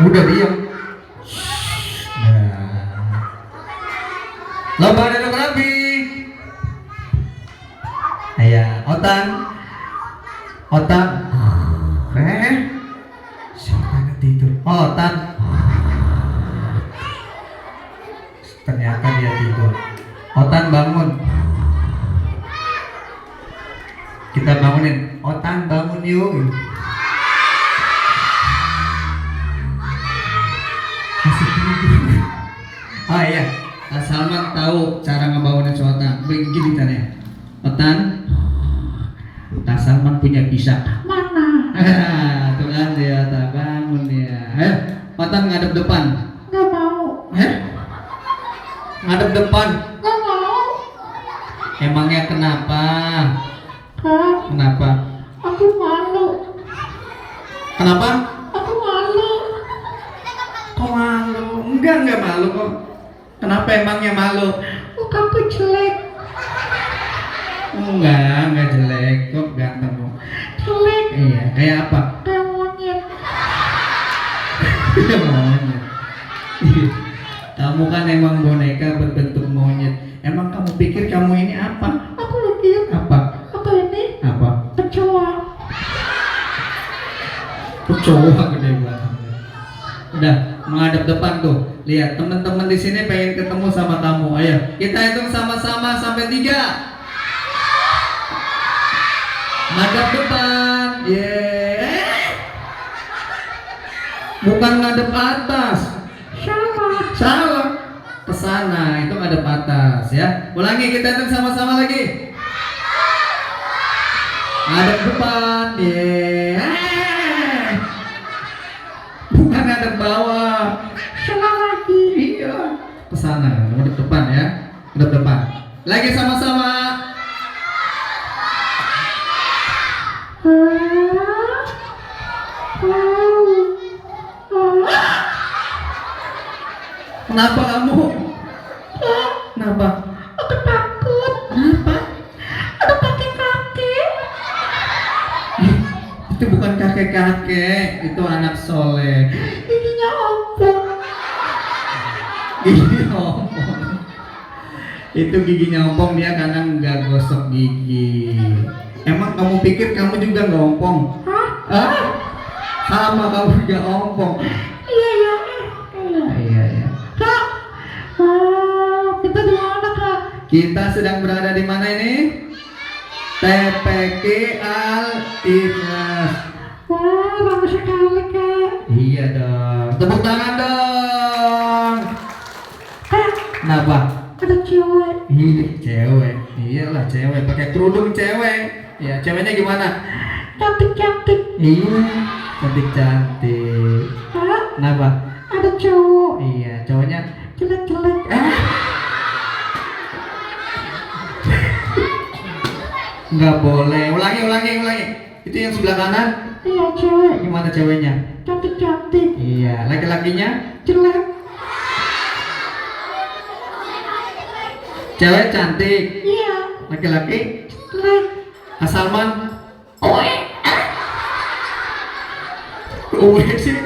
Udah diam. Nah. Lomba demografi. Ayah, Otan. Otan. Siapa yang tidur? Otan. Ternyata dia tidur. Otan bangun. Kita bangunin. Otan bangun yuk. Masih tidur. Oh iya, Kak Salman tahu cara ngebangunin si Otan. Begini caranya. Otan, Kak Salman punya pisah. Mana? Tuh kan dia tak bangun dia. Ayo, Otan ngadep depan. Gak mau. Ngadep depan. Gak mau. Emangnya kenapa? Kak, Kenapa? aku malu. Kenapa? Aku malu. Kok malu? Enggak malu kok. Kenapa emangnya malu? Mukaku jelek. Enggak jelek kok, ganteng kok. Jelek. Iya, kayak apa? Kayak monyet. Monyet. Kamu kan emang boneka berbentuk monyet. Emang kamu pikir kamu ini apa? Aku pikir Apa? apa ini? Apa? Kecoa. Kecoa gede banget. Udah, menghadap depan tuh. Lihat, teman-teman di sini pengen ketemu sama kamu. Ayo, kita hitung sama-sama sampai 3. Ngadap depan. Bukan ngadep atas. Salah. Kesana, itu ngadep atas ya. Ulangi, kita hitung sama-sama lagi. Ngadep depan. Bukan ngadep bawah. Salah lagi. Iya. Kesana, ngadep depan ya. Ngadep depan. Lagi sama-sama. Kenapa kamu? Kenapa? Aku takut. Kenapa? Ada kaki-kaki. Itu bukan kakek-kakek, itu anak soleh. Giginya ompong. Gigi ompong. Itu giginya ompong dia karena nggak gosok gigi. Emang kamu pikir kamu juga nggak ompong? Hah? Hah? Sama kamu juga ompong. Iya. Iya. Kak. Kita di mana, Kak? Kita sedang berada di mana ini? TPQ Al-Ikhlas. Wah, ramai sekali, Kak. Iya dong. Tepuk tangan dong. Kak, Kenapa? ada cewek. Ini cewek. Iyalah cewek. Pakai kerudung cewek. Ya, ceweknya gimana? Cantik-cantik. Iya, cantik-cantik. Kak, Kenapa? ada cowok. Iya, cowoknya. Jelek-jelek. Nggak boleh. Ulangi. Itu yang sebelah kanan. Iya, cewek. Gimana ceweknya? Cantik-cantik. Iya, laki-lakinya. Jelek. Cewek cantik. Iya, Laki-laki. jelek. Kak Salman. Sih.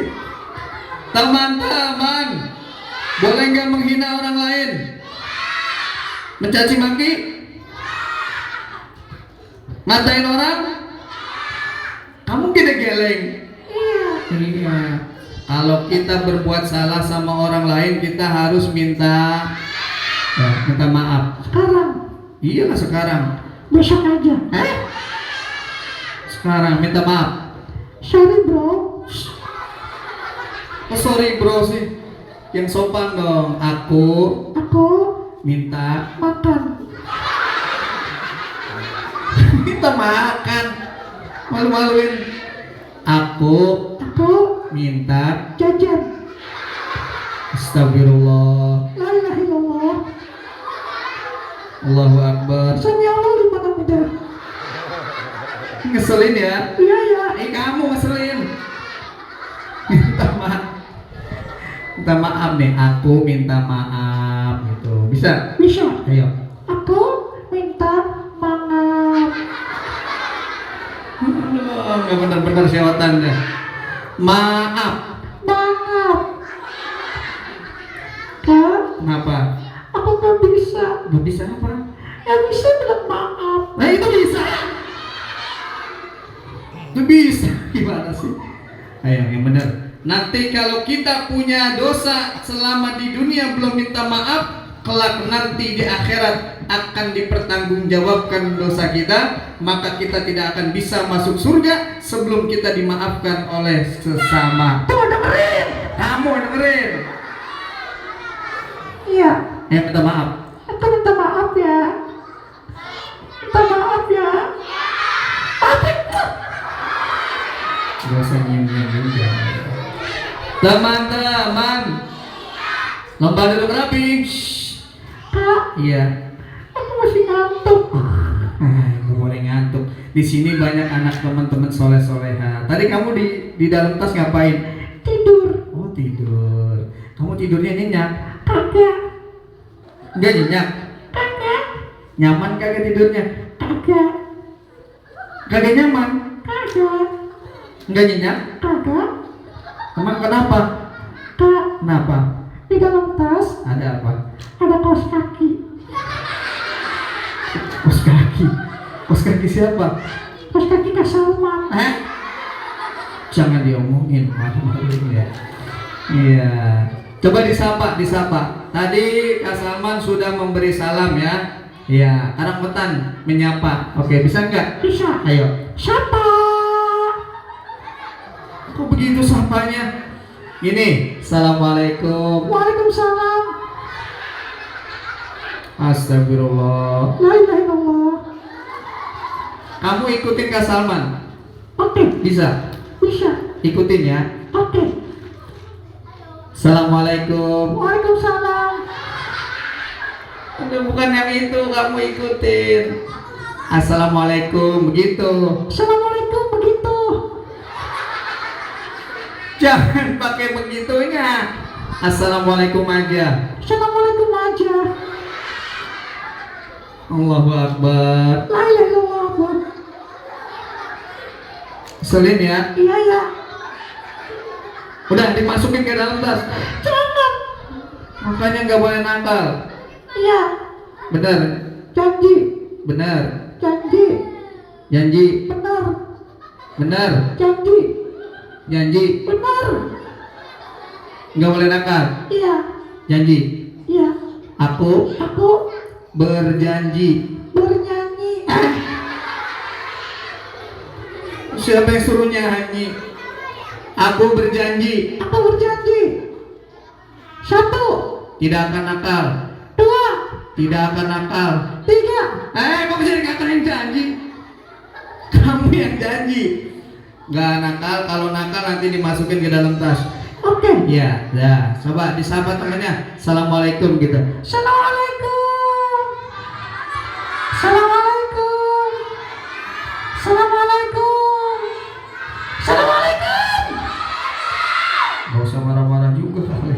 Teman-teman, boleh nggak menghina orang lain? Mencaci maki? Ngatain orang? Kamu gede geleng. Iya. Kalau kita berbuat salah sama orang lain, kita harus minta maaf. Sekarang. Iya lah sekarang. Besok aja. Sekarang minta maaf. Sorry, bro. Oh sorry bro sih. Yang sopan dong. Aku minta Makan. minta makan. Malu-maluin. Aku minta Jajan. Astagfirullah. La ilaha illallah. Allahu Akbar. Sami Allah liman hamidah. Ngeselin ya? Iya. Kamu ngeselin. Minta maaf nih. Aku minta maaf gitu. Bisa? Bisa. Ayo. Aku minta maaf. Nggak bener-bener sewatan deh. Maaf. Nggak bisa apa? Yang bisa bilang maaf. Nah itu bisa. Itu bisa. Gimana sih? Ayo yang benar. Nanti kalau kita punya dosa selama di dunia belum minta maaf, kelak nanti di akhirat akan dipertanggungjawabkan dosa kita, maka kita tidak akan bisa masuk surga sebelum kita dimaafkan oleh sesama. Tuh dengerin, kamu dengerin. Iya. Minta maaf. Aku minta maaf ya. Minta maaf ya. Gak usah nyium-nyium juga. Teman-teman, lomba duduk rapi. Kak, Iya. aku masih ngantuk. Gak boleh ngantuk. Di sini banyak anak teman-teman soleh-soleha. Tadi kamu di dalam tas ngapain? Tidur. Oh tidur. Kamu tidurnya nyenyak? Kagak. Enggak nyenyak? Kagak. Nyaman kagak tidurnya? Kagak. Kagak nyaman? Kagak. Enggak nyenyak? Kagak. Emang kenapa? Kak, Kenapa? di dalam tas Ada apa? ada kaos kaki. Kos kaki. Kos kaki siapa? Kaos kaki Kak Salman. Jangan diomongin, malu-malu ya. Iya. Coba disapa. Tadi Kak Salman sudah memberi salam ya. Iya, Karangwetan menyapa. Oke, bisa nggak? Bisa. Ayo. Siapa? Kok begitu sapanya? Gini, Assalamualaikum. Waalaikumsalam. Astagfirullah. La ilaha illallah. Kamu ikutin Kak Salman? Oke. Bisa? Bisa. Ikutin ya. Oke. Assalamualaikum. Waalaikumsalam. Udah bukan yang itu, kamu ikutin. Assalamualaikum, begitu. Assalamualaikum begitu. Jangan pakai begitunya. Assalamualaikum aja. Assalamualaikum aja. Allahu Akbar. La ilaha illallah. Selin ya. Iya ya. Udah dimasukin ke dalam tas. Jangan. Makanya nggak boleh nakal. Iya. Benar. Janji. Benar. Janji. Janji. Benar. Benar. Janji. Janji. Benar. Nggak boleh nakal. Iya. Janji. Iya. Aku Aku berjanji. bernyanyi. Siapa yang suruh nyanyi? Aku berjanji. Aku berjanji. 1, Tidak akan nakal. 2, Tidak akan nakal. 3. Kok bisa dikatain janji? Kamu yang janji. Gak nakal, kalau nakal nanti dimasukin ke dalam tas. Oke. Ya, ya. Coba disapa temennya. Assalamualaikum gitu. Assalamualaikum. Assalamualaikum. Assalamualaikum. Assalamualaikum. Gak usah marah-marah juga kali.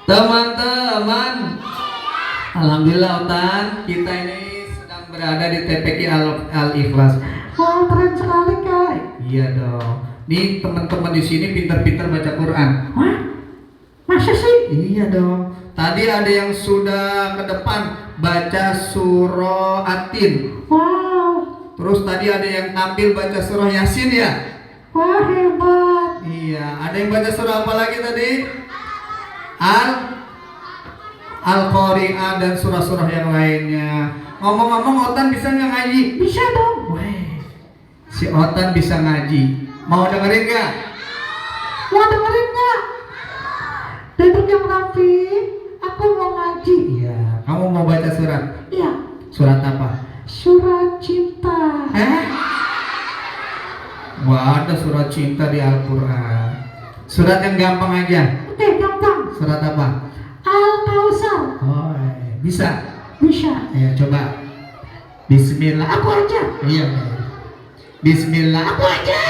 Teman-teman, alhamdulillah Utan, kita ini sedang berada di TPQ Al-Ikhlas. Wah, keren sekali, Kak. Iya dong. Nih teman-teman di sini pintar-pintar baca Quran. Wah, masa sih? Iya dong. Tadi ada yang sudah ke depan baca surah Atin. Wow. Terus tadi ada yang tampil baca surah Yasin ya. Wah, hebat. Iya. Ada yang baca surah apa lagi tadi? Al-Qari'ah dan surah-surah yang lainnya. Ngomong-ngomong, Otan bisa nggak ngaji? Bisa dong. Weh, si Otan bisa ngaji. Mau dengerin nggak? Mau dengerin nggak? Duduk yang rapi. Aku mau ngaji. Iya. Kamu mau baca surat? Iya. Surat apa? Surat cinta. Wah, ada surat cinta di Al-Quran. Surat yang gampang aja. Oke, gampang. Surat apa? Al-Kausar. Oh, bisa. Bisa. Ayo coba. Bismillah. Aku aja. Iya. Bismillah. Aku aja.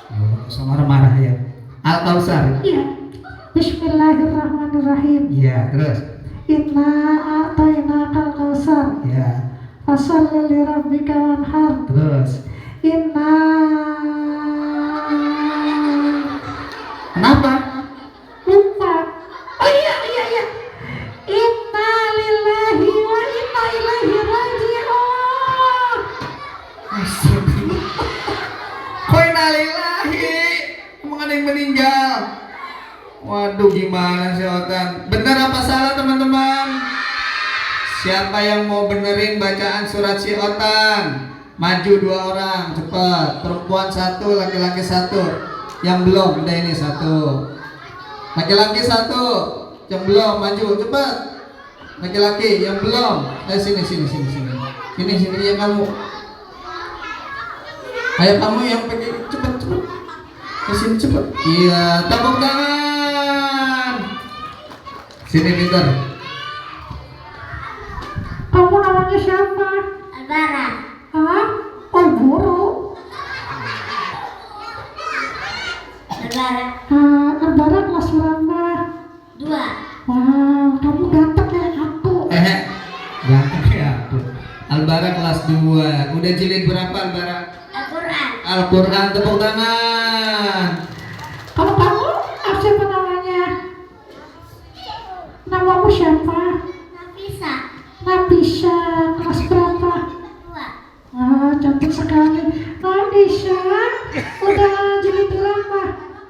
Nggak usah marah-marah ya. Al-Kausar. Iya. Bismillahirrahmanirrahim. Iya, terus. Inna a'tainakal kausar. Iya, Fasholli lirabbika wanhar. terus. Inna. Kenapa? Lupa. Oh iya. Inna Waduh, gimana sih Otan? Bener apa salah teman-teman? Siapa yang mau benerin bacaan surat si Otan? Maju 2 orang, cepat. Perempuan 1, laki-laki 1. Yang belum, udah ini 1. Laki-laki 1, yang belum, maju, cepat. Laki-laki yang belum, sini. Sini ya kamu. Ayo kamu yang pergi, cepat. Sini cepat. Iya, tepuk tangan. Sini pintar. Kamu namanya siapa? Albara. Hah? Oh, guru. Albara. Albara kelas berapa? 2. Wah, kamu ganteng kayak aku. Ganteng ya aku. Albara kelas 2. Udah jilid berapa Albara? Al-Quran. Al-Quran, tepuk tangan. Kalau kamu, siapa namanya? Namamu siapa? Nafisa. Nabisa, kelas berapa? 2. Wah, cantik sekali. Nabisa, udah jilid berapa?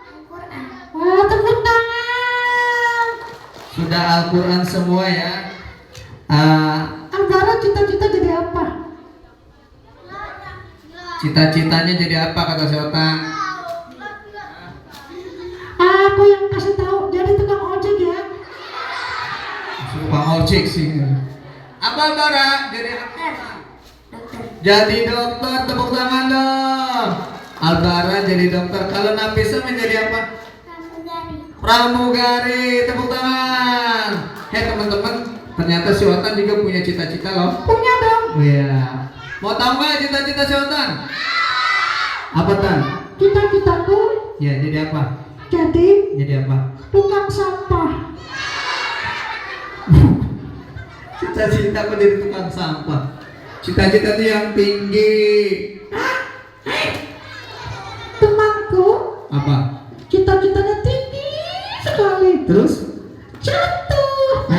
Al-Quran. Wah, tepuk tangan. Sudah Al-Quran semua ya. Albara cita-cita jadi apa? Cita-citanya jadi apa kata si Otan? Aku yang kasih tahu, jadi tukang ojek ya. Tukang ojek sih. Apa Albara? Jadi apa? Dokter. Jadi dokter, tepuk tangan dong. Albara jadi dokter. Kalau Nafisa menjadi apa? Pramugari. Pramugari, tepuk tangan. Hei teman-teman, ternyata si Otan juga punya cita-cita loh. Punya dong. Oh iya. Mau tahu nggak cita-cita si Otan? Apa Tan? Cita-citaku Ya jadi apa? jadi Apa? tukang sampah. Cita-cita aku jadi tukang sampah. Cita-cita itu yang tinggi. Temanku Apa? cita-citanya tinggi sekali. Terus? Jatuh.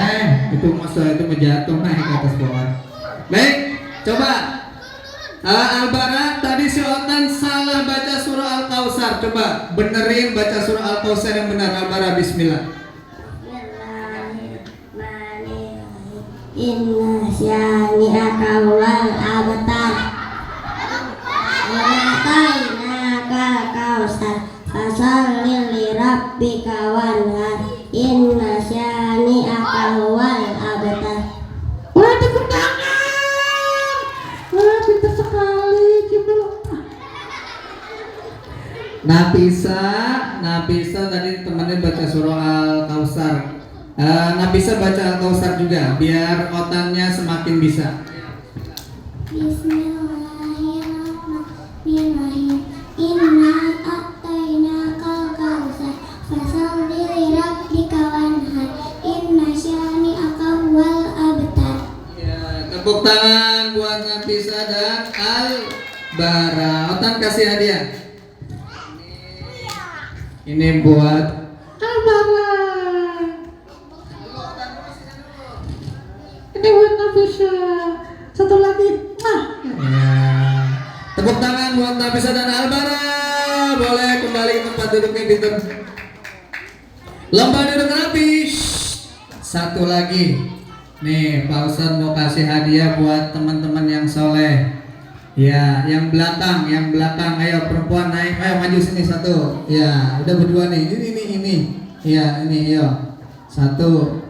Itu masa itu menjatuh naik ke atas bawah. Baik, coba. Albara, tadi si Otan salah baca surah Al-Kautsar. Coba benerin baca surah Al-Kautsar yang benar. Albara, bismillah. Bismillahirrahmanirrahim. Inna syani'aka wal abtar. Inatainaka kausar. Fasalli li rabbika wanhar. Inna syani'aka wal abtar. Wah, tepuk tangan. Wah, pintar sekali. Coba. Nafisa tadi temannya baca surah Al-Kautsar. Nafisa baca Al-Kautsar juga biar otannya semakin bisa. Bismillahirrahmanirrahim. Inna a'tainakal kautsar. Fasalli li rabbika wanhar. Inna syani'aka wal abtar. Ya, tepuk tangan buat Nafisa dan Albara. Otan kasih hadiah. Ini buat Albara. Ini buat Nafisa. Satu lagi. ya. Tepuk tangan buat Nafisa dan Albara. Boleh kembali ke tempat duduknya Peter. Lomba duduk rapi. Satu lagi. Nih, Pak Ustadz mau kasih hadiah buat teman-teman yang soleh. Ya, yang belakang. Ayo perempuan naik, ayo maju sini satu. Ya, udah berdua nih. Ini. Ya, ini yo. 1 2,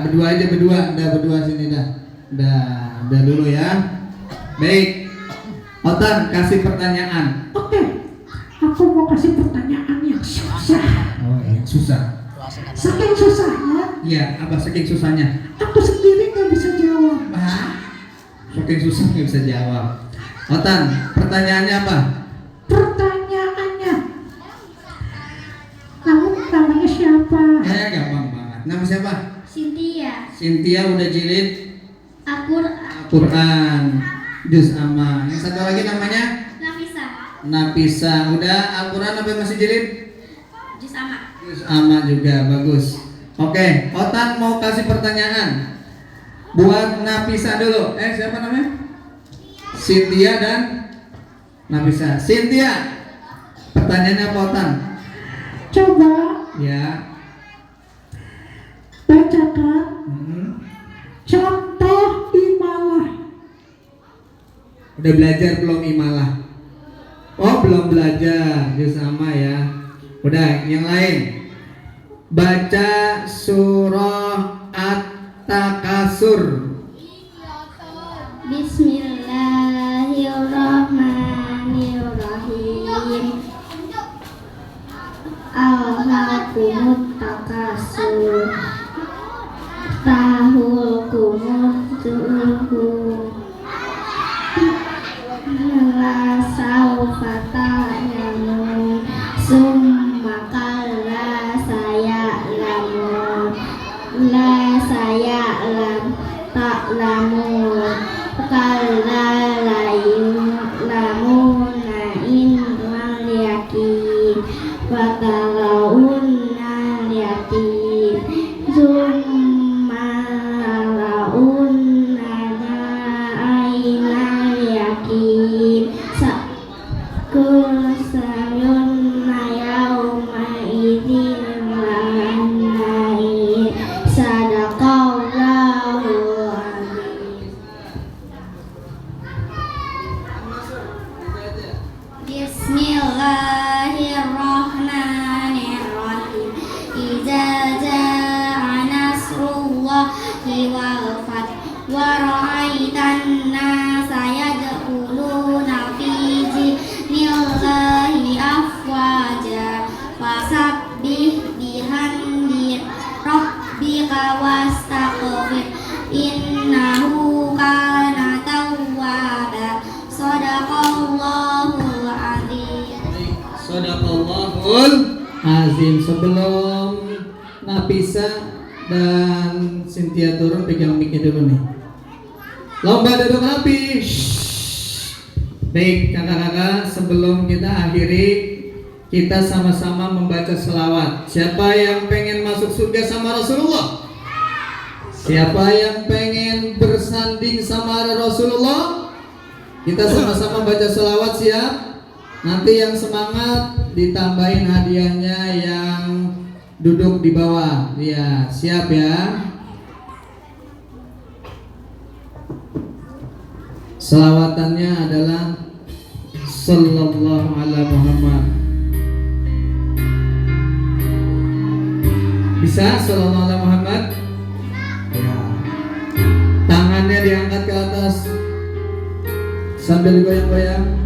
berdua aja berdua. Udah berdua sini dah. Udah dulu ya. Baik. Otan kasih pertanyaan. Oke. Aku mau kasih pertanyaan yang susah. Oh, yang susah. Saking susahnya, Iya, apa saking susahnya? aku sendiri nggak bisa jawab. Saking susah nggak bisa jawab. Otan, pertanyaannya apa? Pertanyaannya, kamu namanya siapa? Gampang banget. Nama siapa? Cynthia udah jilid Al-Quran juz amma. Yang satu lagi namanya Nafisa. Udah Al-Quran apa masih jilid? Juz amma juga, bagus. Oke, Otan mau kasih pertanyaan buat Nafisa dulu. Siapa namanya? Cynthia dan Nafisa. Cynthia, pertanyaannya apa Otan? Coba Ya. bacakan Hmm. contoh imalah. Udah belajar belum imalah? Oh, belum belajar. Ya sama ya. Udah, yang lain. Baca surah At-Takasur. Bismillahirrahmanirrahim. Alhaakumut takasur. Tahulkumut tuhu. La saufa ta'lamun. Summa kalla saya'lamun. La saya'lam ta'lamun. Kalla la yu'lamuna innal yakin. Wa tarawunnal yatim. Summa tarawunna ainal yakin. Kursayunna yauma idzin lanai. Sadaqallahul azim. Bismillahirrahmanirrahim. Idza jaa nasrullahi wal fath wa ra'aitan nasa yadkhuluna fi dinillahi afwaja fasabbih bihamdi rabbika wastaghfir innahu kana tawwaba. Shadaqallahul azim. Shadaqallahul azim. Sebelum Nafisa dan Cynthia turun, pegang mic-nya dulu nih. Lomba duduk rapi. Baik kakak-kakak, sebelum kita akhiri, kita sama-sama membaca selawat. Siapa yang pengen masuk surga sama Rasulullah? Siapa yang pengen bersanding sama Rasulullah? Kita sama-sama baca selawat, siap? Nanti yang semangat ditambahin hadiahnya yang duduk di bawah. Iya, siap ya? Selawatannya adalah Sallallahu ala Muhammad. Bisa Sallallahu ala Muhammad? Ya. Tangannya diangkat ke atas sambil goyang-goyang.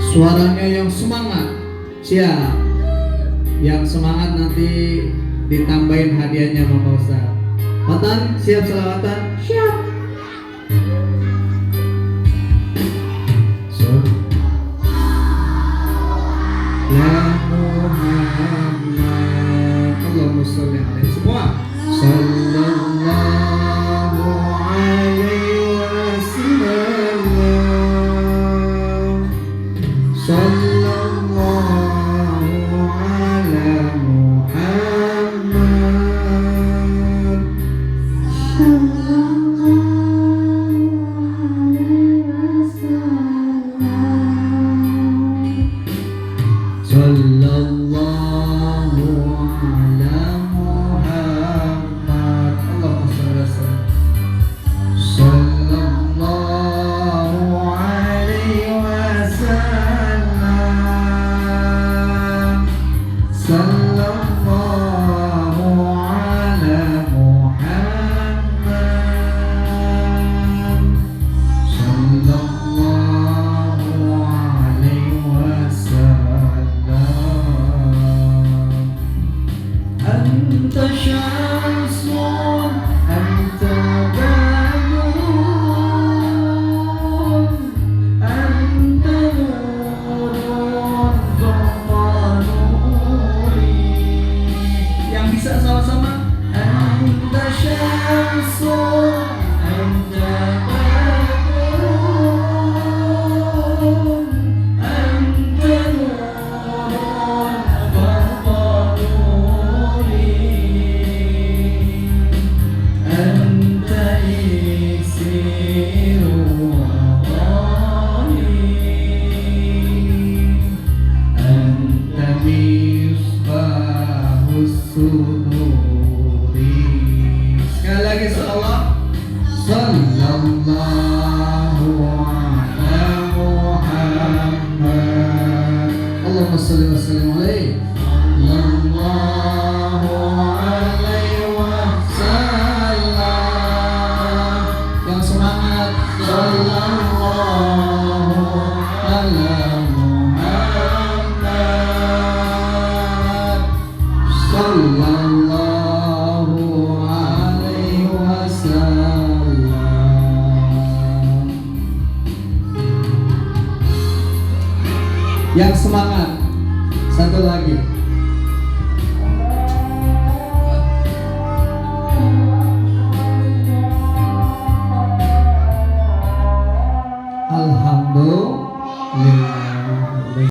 Suaranya yang semangat. Siap. Yang semangat nanti ditambahin hadiahnya sama Pak Ustaz. Patan, siap selawatan? Siap. Allahumma sholli alaihi semua. Sallallahu alaihi wasallam. Sallallahu ala Muhammad. Sallallahu ala Muhammad. Allahumma sholli wa sallim. Sallallahu alaihi wasallam. Sallallahu ala Muhammad. Sallallahu alaihi wasallam. Anta syamsun, anta badrun, anta nurun fawqa nuri. Yang bisa sama-sama. Anta syamsun, anta badrun, anta nurun fawqa nuri. suduri. Sekali lagi salawat. Sallallahu ala Muhammad. Allahumma salli wa sallim alaihi. Sallallahu alaihi wasallam. Yang semangat. Sallallahu ala Muhammad. Sallallahu alaihi wasallam. Yang semangat. Satu lagi.